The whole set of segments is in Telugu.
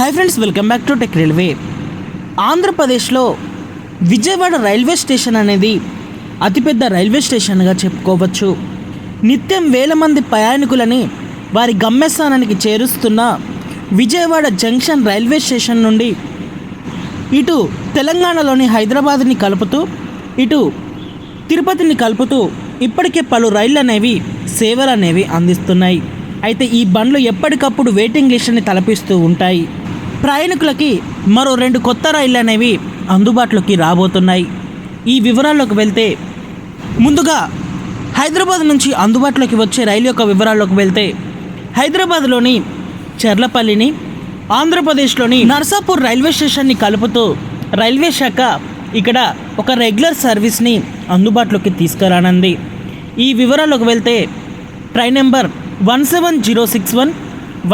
Hi friends, welcome back to tech railway. ఆంధ్రప్రదేశ్లో విజయవాడ రైల్వే స్టేషన్ అనేది అతిపెద్ద రైల్వే స్టేషన్గా చెప్పుకోవచ్చు. నిత్యం వేల మంది ప్రయాణికులని వారి గమ్యస్థానానికి చేరుస్తున్న విజయవాడ జంక్షన్ రైల్వే స్టేషన్ నుండి ఇటు తెలంగాణలోని హైదరాబాద్ని కలుపుతూ ఇటు తిరుపతిని కలుపుతూ ఇప్పటికే పలు రైళ్ళు అనేవి సేవలు అనేవి అందిస్తున్నాయి. అయితే ఈ బండ్లు ఎప్పటికప్పుడు వెయిటింగ్ లిస్ట్ని తలపిస్తూ ఉంటాయి. ప్రయాణికులకి మరో 2 కొత్త రైళ్ళు అనేవి అందుబాటులోకి రాబోతున్నాయి. ఈ వివరాల్లోకి వెళ్తే ముందుగా హైదరాబాద్ నుంచి అందుబాటులోకి వచ్చే రైలు యొక్క వివరాల్లోకి వెళ్తే హైదరాబాద్లోని చర్లపల్లిని ఆంధ్రప్రదేశ్లోని నర్సాపూర్ రైల్వే స్టేషన్ని కలుపుతూ రైల్వే శాఖ ఇక్కడ ఒక రెగ్యులర్ సర్వీస్ని అందుబాటులోకి తీసుకురానుంది. ఈ వివరాల్లోకి వెళ్తే train number 17061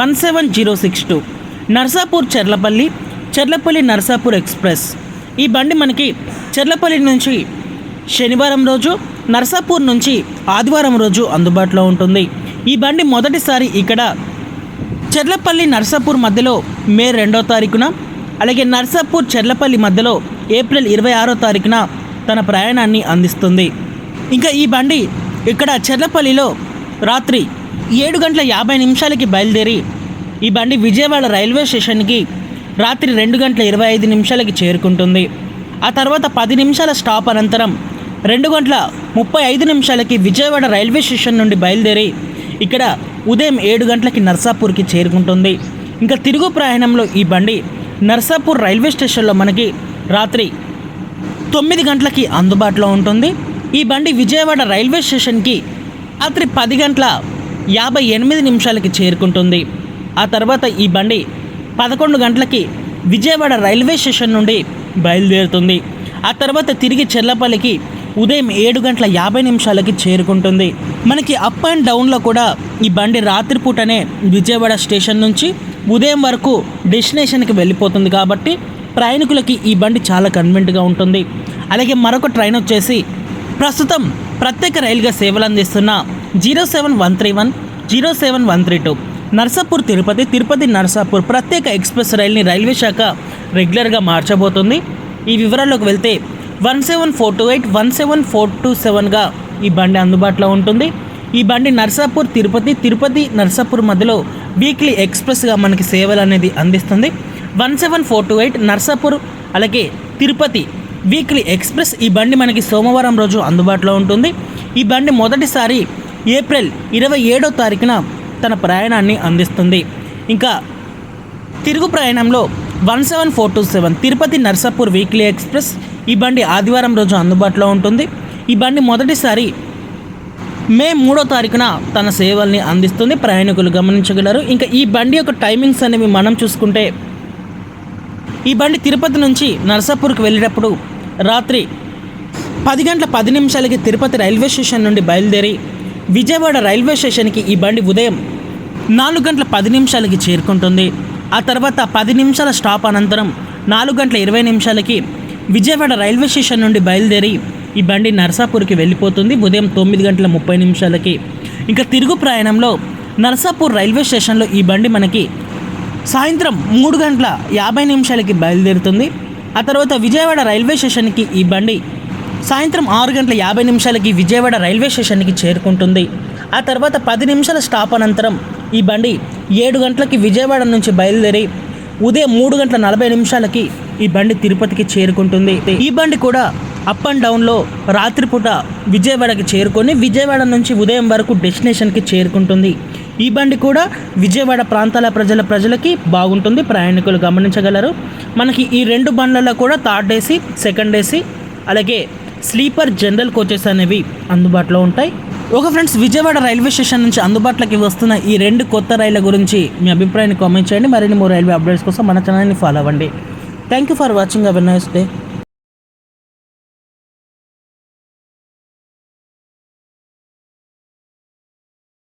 17062 Narsapur Cherlapalli Narsapur express. ఈ బండి మనకి చెర్లపల్లి నుంచి శనివారం రోజు, నర్సాపూర్ నుంచి ఆదివారం రోజు అందుబాటులో ఉంటుంది. ఈ బండి మొదటిసారి ఇక్కడ చెర్లపల్లి నర్సాపూర్ మధ్యలో మే 2వ తారీఖున, అలాగే నర్సాపూర్ చెర్లపల్లి మధ్యలో ఏప్రిల్ 26వ తారీఖున తన ప్రయాణాన్ని అందిస్తుంది. ఇంకా ఈ బండి ఇక్కడ చెర్లపల్లిలో రాత్రి 7:50 బయలుదేరి ఈ బండి విజయవాడ రైల్వే స్టేషన్కి రాత్రి 2:25 చేరుకుంటుంది. ఆ తర్వాత 10 నిమిషాల స్టాప్ అనంతరం 2:35 విజయవాడ రైల్వే స్టేషన్ నుండి బయలుదేరి ఇక్కడ ఉదయం 7 గంటలకి నర్సాపూర్కి చేరుకుంటుంది. ఇంకా తిరుగు ప్రయాణంలో ఈ బండి నర్సాపూర్ రైల్వే స్టేషన్లో మనకి రాత్రి 9 గంటలకి అందుబాటులో ఉంటుంది. ఈ బండి విజయవాడ రైల్వే స్టేషన్కి రాత్రి 10:58 చేరుకుంటుంది. ఆ తర్వాత ఈ బండి 11 గంటలకి విజయవాడ రైల్వే స్టేషన్ నుండి బయలుదేరుతుంది. ఆ తర్వాత తిరిగి చెర్లపల్లికి ఉదయం 7:50 చేరుకుంటుంది. మనకి అప్ అండ్ డౌన్లో కూడా ఈ బండి రాత్రిపూటనే విజయవాడ స్టేషన్ నుంచి ఉదయం వరకు డెస్టినేషన్కి వెళ్ళిపోతుంది. కాబట్టి ప్రయాణికులకి ఈ బండి చాలా కన్వీనియంట్గా ఉంటుంది. అలాగే మరొక ట్రైన్ వచ్చేసి ప్రస్తుతం ప్రత్యేక రైలుగా సేవలు అందిస్తున్న 07131 07132 నర్సాపూర్ తిరుపతి నర్సాపూర్ ప్రత్యేక ఎక్స్ప్రెస్ రైల్ని రైల్వే శాఖ రెగ్యులర్గా మార్చబోతుంది. ఈ వివరాల్లోకి వెళ్తే 17428 17427గా ఈ బండి అందుబాటులో ఉంటుంది. ఈ బండి నర్సాపూర్ తిరుపతి నర్సాపూర్ మధ్యలో వీక్లీ ఎక్స్ప్రెస్గా మనకి సేవలు అనేది అందిస్తుంది. 17428 నర్సాపూర్ అలాగే తిరుపతి వీక్లీ ఎక్స్ప్రెస్. ఈ బండి మనకి సోమవారం రోజు అందుబాటులో ఉంటుంది. ఈ బండి మొదటిసారి ఏప్రిల్ 27వ తారీఖున తన ప్రయాణాన్ని అందిస్తుంది. ఇంకా తిరుగు ప్రయాణంలో 17427 తిరుపతి నర్సాపూర్ వీక్లీ ఎక్స్ప్రెస్. ఈ బండి ఆదివారం రోజు అందుబాటులో ఉంటుంది. ఈ బండి మొదటిసారి మే 3వ తారీఖున తన సేవల్ని అందిస్తుంది. ప్రయాణికులు గమనించగలరు. ఇంకా ఈ బండి యొక్క టైమింగ్స్ అనేవి మనం చూసుకుంటే ఈ బండి తిరుపతి నుంచి నర్సాపూర్కి వెళ్ళేటప్పుడు రాత్రి 10:10 తిరుపతి రైల్వే స్టేషన్ నుండి బయలుదేరి విజయవాడ రైల్వే స్టేషన్కి ఈ బండి ఉదయం 4:10 చేరుకుంటుంది. ఆ తర్వాత 10 నిమిషాల స్టాప్ అనంతరం 4:20 విజయవాడ రైల్వే స్టేషన్ నుండి బయలుదేరి ఈ బండి నర్సాపూర్కి వెళ్ళిపోతుంది ఉదయం 9:30. ఇంకా తిరుగు ప్రయాణంలో నర్సాపూర్ రైల్వే స్టేషన్లో ఈ బండి మనకి సాయంత్రం 3:50 బయలుదేరుతుంది. ఆ తర్వాత విజయవాడ రైల్వే స్టేషన్కి ఈ బండి సాయంత్రం 6:50 విజయవాడ రైల్వే స్టేషన్కి చేరుకుంటుంది. ఆ తర్వాత 10 నిమిషాల స్టాప్ అనంతరం ఈ బండి 7 గంటలకి విజయవాడ నుంచి బయలుదేరి ఉదయం 3:40 ఈ బండి తిరుపతికి చేరుకుంటుంది. ఈ బండి కూడా అప్ అండ్ డౌన్లో రాత్రిపూట విజయవాడకి చేరుకొని విజయవాడ నుంచి ఉదయం వరకు డెస్టినేషన్కి చేరుకుంటుంది. ఈ బండి కూడా విజయవాడ ప్రాంతాల ప్రజలకి బాగుంటుంది. ప్రయాణికులు గమనించగలరు. మనకి ఈ 2 బండ్లలో కూడా థర్డ్ ఏసీ, సెకండ్ ఏసీ అలాగే స్లీపర్ జనరల్ కోచెస్ అనేవి అందుబాటులో ఉంటాయి. Okay friends, Vijayawada railway station నుంచి అందుబాటులోకి వస్తున్న ఈ 2 కొత్త రైళ్ల గురించి మీ అభిప్రాయాన్ని కామెంట్ చేయండి. మరిన్ని రైల్వే అప్డేట్స్ కోసం మన ఛానల్ని ఫాలో అవ్వండి. Thank you for watching. Have a nice day.